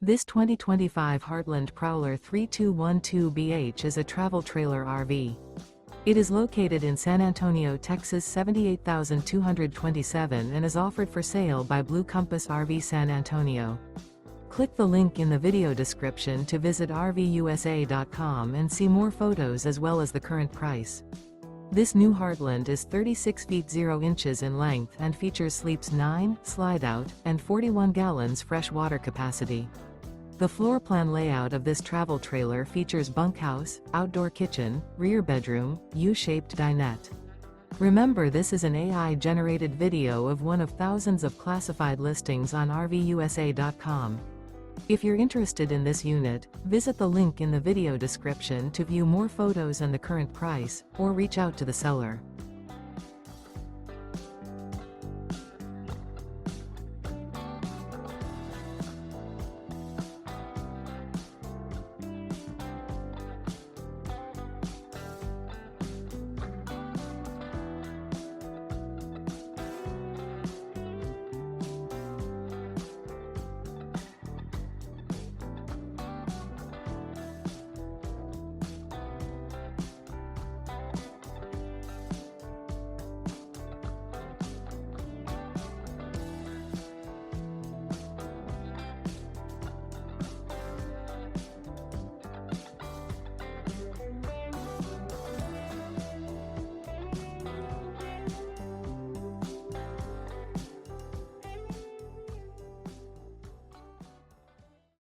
This 2025 Heartland Prowler 3212BH is a travel trailer RV. It is located in San Antonio, Texas 78227 and is offered for sale by Blue Compass RV San Antonio. Click the link in the video description to visit RVUSA.com and see more photos as well as the current price. This new Heartland is 36 feet 0 inches in length and features sleeps 9, slide-out, and 41 gallons fresh water capacity. The floor plan layout of this travel trailer features bunkhouse, outdoor kitchen, rear bedroom, U-shaped dinette. Remember, this is an AI-generated video of one of thousands of classified listings on RVUSA.com. If you're interested in this unit, visit the link in the video description to view more photos and the current price, or reach out to the seller.